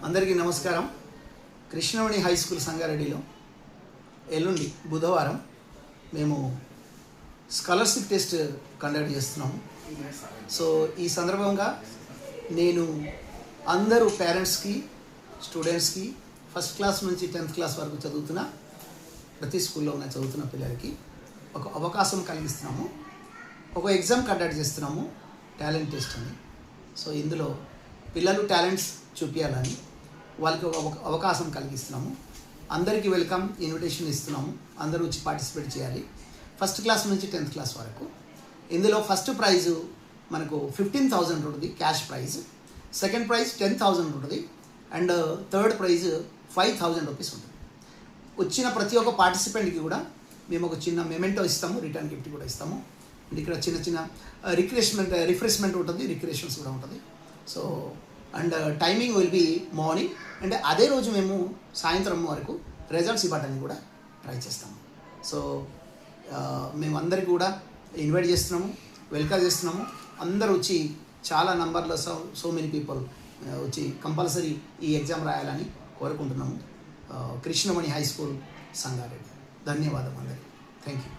అందరికీ నమస్కారం. Krishnaveni high school సంగారెడ్డిలో ఎల్లుండి బుధవారం మేము స్కాలర్షిప్ టెస్ట్ కండక్ట్ చేస్తున్నాము. సో ఈ సందర్భంగా నేను అందరూ పేరెంట్స్కి, స్టూడెంట్స్కి, ఫస్ట్ క్లాస్ నుంచి 10th క్లాస్ వరకు చదువుతున్న ప్రతి స్కూల్లో ఉన్న చదువుతున్న పిల్లలకి ఒక అవకాశం కలిగిస్తున్నాము. ఒక ఎగ్జామ్ కండక్ట్ చేస్తున్నాము, టాలెంట్ టెస్ట్ అని. సో ఇందులో పిల్లలు టాలెంట్స్ చూపించాలని వాళ్ళకి ఒక అవకాశం కలిగిస్తున్నాము. అందరికీ వెల్కమ్ ఇన్విటేషన్ ఇస్తున్నాము. అందరూ వచ్చి పార్టిసిపేట్ చేయాలి, ఫస్ట్ క్లాస్ నుంచి 10th క్లాస్ వరకు. ఇందులో ఫస్ట్ ప్రైజు మనకు 15,000 ఉంటుంది క్యాష్ ప్రైజ్, సెకండ్ ప్రైజ్ 10,000 ఉంటుంది, అండ్ థర్డ్ ప్రైజ్ 5,000 రూపీస్ ఉంటుంది. వచ్చిన ప్రతి ఒక్క పార్టిసిపెంట్కి కూడా మేము ఒక చిన్న మెమెంటో ఇస్తాము, రిటర్న్ గిఫ్ట్ కూడా ఇస్తాము. అండ్ ఇక్కడ చిన్న చిన్న రిఫ్రెష్మెంట్ ఉంటుంది, రిక్రియేషన్స్ కూడా ఉంటుంది. So and timing will be morning, and అదే రోజు మేము సాయంత్రం వరకు రిజల్ట్స్ ఇవ్వడానికి కూడా ట్రై చేస్తాము. సో మేము అందరికీ కూడా ఇన్వైట్ చేస్తున్నాము, వెల్కమ్ చేస్తున్నాము. అందరూ వచ్చి చాలా నంబర్లో సో మెనీ పీపుల్ వచ్చి కంపల్సరీ ఈ ఎగ్జామ్ రాయాలని కోరుకుంటున్నాము. Krishnaveni high school Sangareddy. ధన్యవాదం అందరికీ. Thank you.